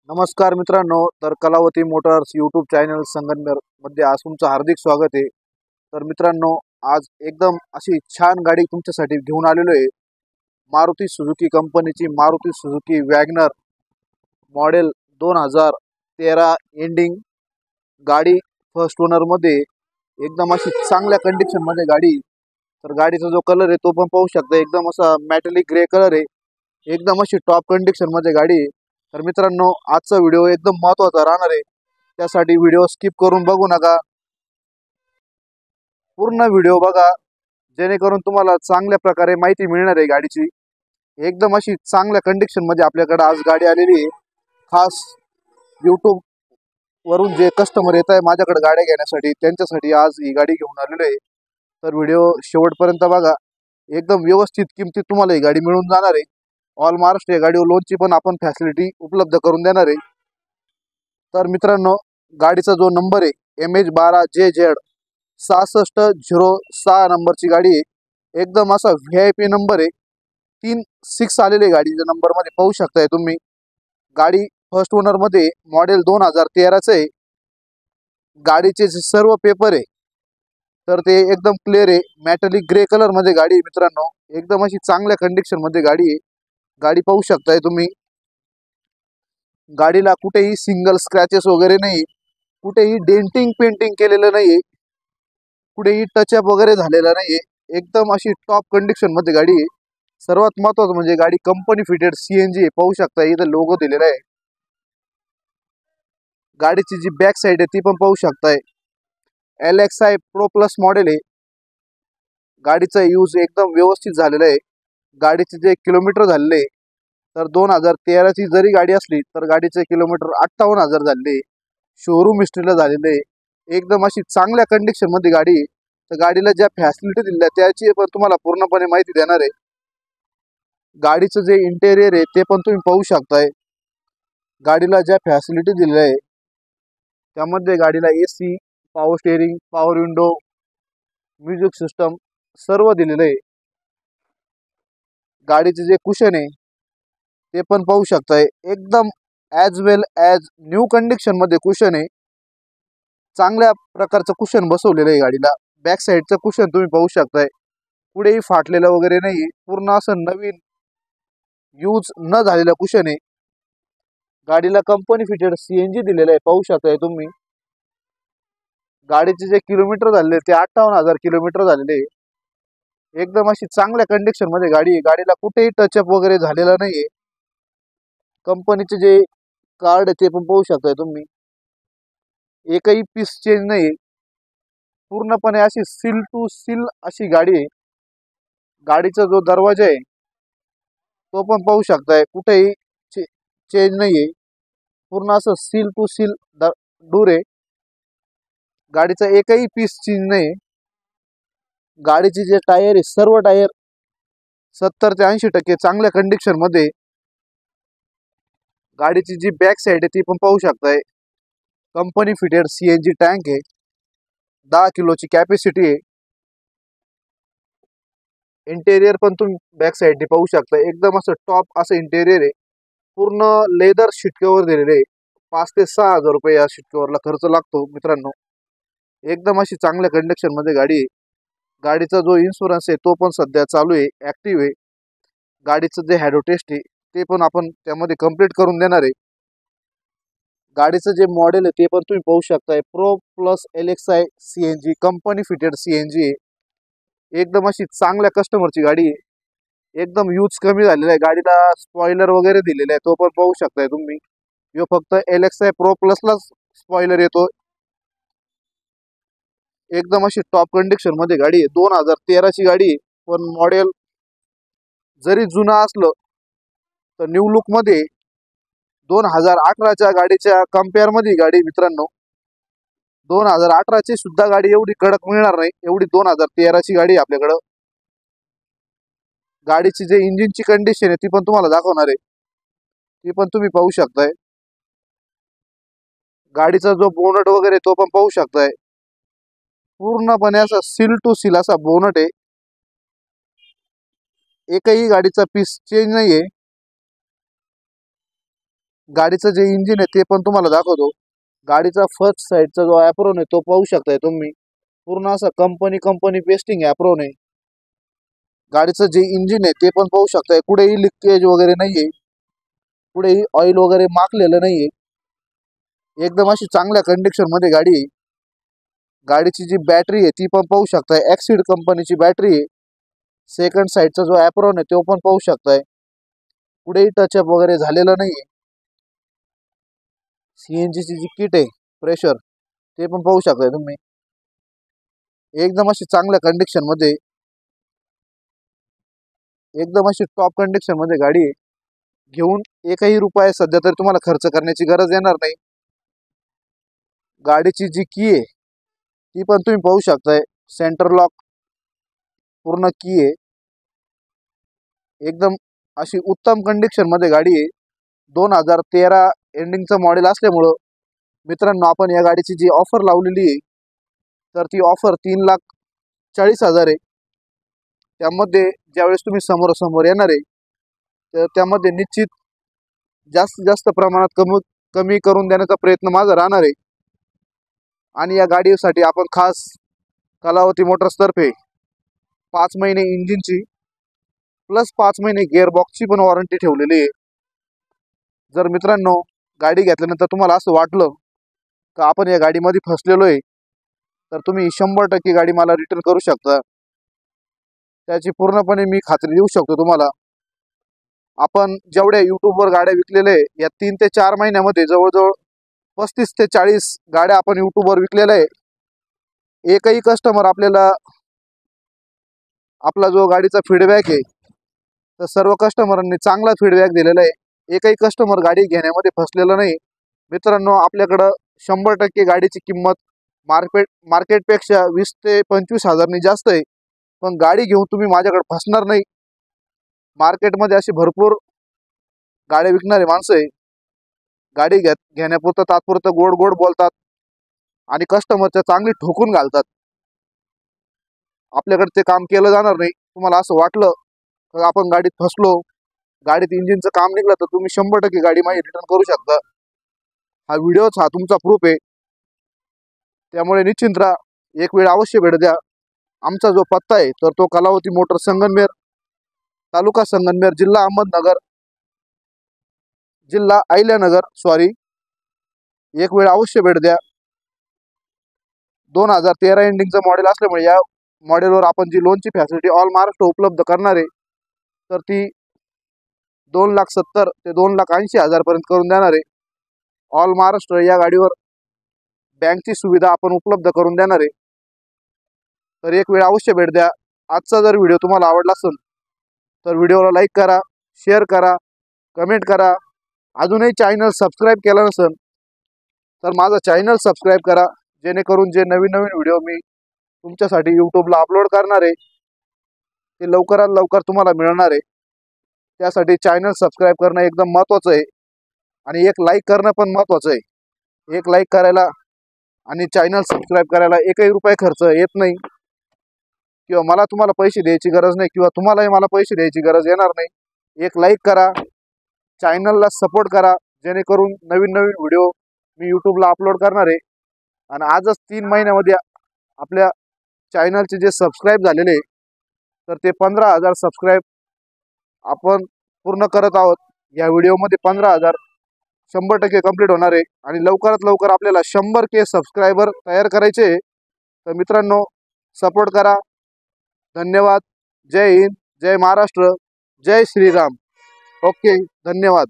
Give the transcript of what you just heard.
नमस्कार मित्रांनो, तर Kalavati Motors YouTube channel Sangamner मध्ये आज तुमचं हार्दिक स्वागत आहे। तर मित्रांनो, आज एकदम अशी छान गाडी तुमच्यासाठी घेऊन आलेलो आहे। मारुती सुझुकी कंपनीची Maruti Suzuki WagonR model 2013 ending गाडी फर्स्ट ओनर मध्ये एकदम अशी चांगल्या कंडिशन मध्ये गाडी। तर गाडीचा जो कलर आहे तो पण पाहू शकता, एकदम असा मेटॅलिक ग्रे कलर आहे, एकदम अशी टॉप कंडिशन मध्ये गाडी आहे। तर मित्रांनो, आजचा व्हिडिओ एकदम महत्त्वाचा राहणार आहे, त्यासाठी व्हिडिओ स्किप करून बघू नका, पूर्ण व्हिडिओ बघा, जेणेकरून तुम्हाला चांगल्या प्रकारे माहिती मिळणार आहे गाडीची। एकदम अशी चांगल्या कंडिशन मध्ये आपल्याकडे आज गाडी आलेली आहे। खास यूट्यूब वरून जे कस्टमर येत आहे माझ्याकडे गाड्या घेण्यासाठी, त्यांच्यासाठी आज ही गाडी घेऊन आलेलो आहे। तर व्हिडिओ शेवटपर्यंत बघा, एकदम व्यवस्थित किमतीत तुम्हाला ही गाडी मिळून जाणार आहे। ऑल महाराष्ट्र या गाडीवर लोनची पण आपण फॅसिलिटी उपलब्ध करून देणार आहे। तर मित्रांनो, गाडीचा जो नंबर आहे MH12JZ 6606 नंबरची गाडी आहे। एकदम असा VIP नंबर आहे, 36 आलेले गाडीच्या नंबर मध्ये पाहू शकताय तुम्ही। गाडी फर्स्ट ओनर मध्ये मॉडेल 2013 आहे। गाडीचे जे सर्व पेपर आहे तर ते एकदम क्लिअर आहे, मेटॅलिक ग्रे कलर मध्ये गाडी आहे। मित्रांनो, एकदम अशी चांगल्या कंडिशन मध्ये गाडी आहे। गाडी पाहू शकताय तुम्ही, गाडीला कुठेही सिंगल स्क्रॅचेस वगैरे नाही, कुठेही डेंटिंग पेंटिंग केलेलं नाही, कुठेही टचअप वगैरे झालेला नाही, एकदम अशी टॉप कंडिशन मध्ये गाडी आहे। सर्वात महत्त्वाचं म्हणजे गाडी कंपनी फिटेड CNG आहे, पाहू शकता इथं लोगो दिलेला आहे। गाडीची जी बॅक साइड आहे ती पण पाहू शकताय, LXi Pro Plus मॉडेल आहे। गाडीचा यूज एकदम व्यवस्थित झालेला आहे। गाडीचे जे किलोमीटर झालेले तर 2013 ची जरी गाडी असली तर गाडीचे किलोमीटर 58,000 झाले, शोरूम हिस्ट्रीला झालेले, एकदम अशी चांगल्या कंडिशन मध्ये गाडी आहे। तर गाडीला ज्या फॅसिलिटी दिल्या त्याची पण तुम्हाला पूर्णपणे माहिती देणार आहे। गाडीचं जे इंटेरियर आहे ते पण तुम्ही पाहू शकताय। गाडीला ज्या फॅसिलिटी दिलेल्या आहे त्यामध्ये गाडीला AC, power steering, power window, music system सर्व दिलेलं आहे। गाडीचे जे कुशन आहे ते पण पाहू शकताय, एकदम ॲज वेल ॲज न्यू कंडिशन मध्ये कुशन आहे। चांगल्या प्रकारचं कुशन बसवलेलं आहे गाडीला। बॅक साईडचं कुशन तुम्ही पाहू शकताय, पुढेही फाटलेलं वगैरे नाही, पूर्ण असं नवीन यूज न झालेलं कुशन आहे। गाडीला कंपनी फिटेड CNG दिलेलं आहे, पाहू शकताय तुम्ही। गाडीचे जे किलोमीटर झालेले ते 58,000 किलोमीटर झालेले, एकदम अशी चांगल्या कंडिशन मध्ये गाडी आहे। गाडीला कुठेही टचअप वगैरे झालेला नाहीये। कंपनीचे जे कार्ड आहे ते पण पाहू शकताय तुम्ही, एकही पीस चेंज नाही, पूर्णपणे अशी सील टू सील अशी गाडी आहे। गाडीचा जो दरवाजा आहे तो पण पाहू शकताय, कुठेही चेंज नाहीये, पूर्ण असं सील टू सील डोर आहे। गाडीचा एकही पीस चेंज नाही। गाडीचे जे टायर आहे सर्व टायर 70 ते 80% चांगल्या कंडिशन मध्ये। गाडीची जी बॅक साइड आहे ती पण पाहू शकताय, कंपनी फिटेड CNG टँक आहे, 10 किलोची कॅपॅसिटी आहे। इंटेरियर पण तुम्ही बॅक साइडने पाहू शकता, एकदम असं टॉप असं इंटेरियर आहे। पूर्ण लेदर सीट कव्हर दिलेले आहे, 5 ते 6 हजार रुपये या सीट कव्हरला खर्च लागतो मित्रांनो। एकदम अशी चांगल्या कंडिशन मध्ये गाडी आहे। गाडीचा जो इन्शुरन्स आहे तो पण सध्या चालू आहे, ऍक्टिव्ह आहे। गाडीचं जे हॅडो टेस्ट आहे ते पण आपण त्यामध्ये कंप्लीट करून देणार आहे। गाडीचं जे मॉडेल आहे ते पण तुम्ही पाहू शकताय, Pro Plus LXi CNG company fitted CNG आहे। एकदम अशी चांगल्या कस्टमरची गाडी आहे, एकदम यूज कमी झालेला आहे। गाडीला स्पॉइलर वगैरे दिलेला आहे, तो पण पाहू शकताय तुम्ही। यो फक्त LXi Pro Plus ला स्पॉइलर येतो। एकदम अशी टॉप कंडिशन मध्ये गाडी आहे, 2013 ची गाडी आहे, पण मॉडेल जरी जुना असलं तर न्यू लुक मध्ये 2018च्या गाडीच्या कंपेअर मध्ये गाडी मित्रांनो। 2018 ची सुद्धा गाडी एवढी कडक मिळणार नाही, एवढी 2013 ची गाडी आपल्याकडं। गाडीची जे इंजिनची कंडिशन आहे ती पण तुम्हाला दाखवणार आहे, ती पण तुम्ही पाहू शकताय। गाडीचा जो बोनट वगैरे तो पण पाहू शकताय, पूर्णपणे असा सील टू सील असा बोनट आहे, एकही गाडीचा पीस चेंज नाहीये। गाडीचं जे इंजिन आहे ते पण तुम्हाला दाखवतो. गाडीचा फर्स्ट साईडचा जो ॲप्रॉन आहे तो पाहू शकताय तुम्ही. पूर्ण असा कंपनी पेस्टिंग ॲप्रॉन आहे. गाडीचं जे इंजिन आहे ते पण पाहू शकताय. कुठेही लिकेज वगैरे नाहीये, कुठेही ऑइल वगैरे माखलेलं नाहीये. एकदम अशी चांगल्या कंडिशन मध्ये गाडी आहे. गाडीची जी बॅटरी आहे ती पण पाहू शकताय. ॲक्सिड कंपनीची बॅटरी आहे. सेकंड साईडचा जो ॲप्रॉन आहे तो पण पाहू शकताय. कुठेही टचअप वगैरे झालेलं नाहीये. सीएनजीची जी किट आहे प्रेशर ते पण पाहू शकताय तुम्ही. एकदम अशी चांगल्या कंडिशन मध्ये, एकदम अशी टॉप कंडिशन मध्ये गाडी आहे. घेऊन एकही रुपया सध्या तरी तुम्हाला खर्च करण्याची गरज येणार नाही. गाडीची जी की आहे ती पण तुम्ही पाहू शकताय. सेंटर लॉक पूर्ण की आहे. एकदम अशी उत्तम कंडिशन मध्ये गाडी आहे. 2013 एंडिंगचं मॉडेल असल्यामुळं मित्रांनो आपण या गाडीची जी ऑफर लावलेली आहे तर ती ऑफर 3,40,000 आहे. त्यामध्ये ज्यावेळेस तुम्ही समोरासमोर येणार आहे तर त्यामध्ये निश्चित जास्तीत जास्त प्रमाणात कमी करून देण्याचा प्रयत्न माझा राहणार आहे. आणि या गाडीसाठी आपण खास कलावती मोटर्सतर्फे 5 महिने इंजिनची प्लस 5 महिने गिअरबॉक्सची पण वॉरंटी ठेवलेली आहे. जर मित्रांनो गाडी घेतल्यानंतर तुम्हाला असं वाटलं का आपण या गाडीमध्ये फसलेलो आहे तर तुम्ही 100% गाडी मला रिटर्न करू शकता. त्याची पूर्णपणे मी खात्री देऊ शकतो तुम्हाला. आपण जेवढ्या यूट्यूबवर गाड्या विकलेल्या आहे या 3 ते 4 महिन्यामध्ये जवळजवळ 35 ते 40 गाड्या आपण यूट्यूबवर विकलेल्या आहे. एकही कस्टमर आपल्याला आपला जो गाडीचा फीडबॅक आहे तर सर्व कस्टमरांनी चांगला फीडबॅक दिलेला आहे. एकही कस्टमर गाडी घेण्यामध्ये फसलेला नाही. मित्रांनो आपल्याकडं 100% गाडीची किंमत मार्केटपेक्षा 20 ते 25,000 जास्त आहे. पण गाडी घेऊन तुम्ही माझ्याकडे फसणार नाही. मार्केटमध्ये अशी भरपूर गाड्या विकणारे माणसं आहे. गाडी घेण्यापुरतं तात्पुरतं गोड गोड बोलतात आणि कस्टमरच्या चांगली ठोकून घालतात. आपल्याकडे ते काम केलं जाणार नाही. तुम्हाला असं वाटलं तर आपण गाडीत फसलो, गाडीत इंजिनचं काम निघलं तर तुम्ही 100% गाडी माझी रिटर्न करू शकता. हा व्हिडिओच हा तुमचा प्रूफ आहे. त्यामुळे निश्चिंत राहा. एक वेळ अवश्य भेट द्या. आमचा जो पत्ता आहे तर तो कलावती मोटर संगमनेर, तालुका संगमनेर, जिल्हा अहमदनगर, जिल्हा अहिल्यानगर सॉरी. एक वेळ अवश्य भेट द्या. 2013 एंडिंगचं मॉडेल असल्यामुळे या मॉडेलवर आपण जी लोनची फॅसिलिटी ऑल महाराष्ट्र उपलब्ध करणार आहे तर ती 2,70,000 ते 2,80,000 पर्यंत करून देणार आहे. ऑल महाराष्ट्र या गाडीवर बँकची सुविधा आपण उपलब्ध करून देणार आहे. तर एक वेळ अवश्य भेट द्या. आजचा जर व्हिडिओ तुम्हाला आवडला असेल तर व्हिडिओला लाईक करा, शेअर करा, कमेंट करा. अजूनही चॅनल सबस्क्राईब केला नसेल तर माझा चॅनल सबस्क्राईब करा, जेणेकरून जे नवीन व्हिडिओ मी तुमच्यासाठी यूट्यूबला अपलोड करणार आहे ते लवकरात लवकर तुम्हाला मिळणार आहे. त्यासाठी चॅनल सबस्क्राईब करणं एकदम महत्त्वाचं आहे आणि एक लाईक करणं पण महत्त्वाचं आहे. एक लाईक करायला आणि चॅनल सबस्क्राईब करायला एकही रुपये खर्च येत नाही किंवा मला तुम्हाला पैसे द्यायची गरज नाही किंवा तुम्हालाही मला पैसे द्यायची गरज येणार नाही. एक लाईक करा, चॅनलला सपोर्ट करा, जेणेकरून नवीन व्हिडिओ मी यूट्यूबला अपलोड करणार आहे. आणि आजच 3 महिन्यामध्ये आपल्या चॅनलचे जे सबस्क्राईब झालेले तर ते 15,000 सबस्क्राईब आपण पूर्ण करत आहोत. या व्हिडिओमध्ये 15,000 100% कंप्लीट होणार आहे आणि लवकरात लवकर आपल्याला 100K सबस्क्रायबर तयार करायचे. तर मित्रांनो सपोर्ट करा. धन्यवाद. जय हिंद, जय महाराष्ट्र, जय श्रीराम. ओके, धन्यवाद.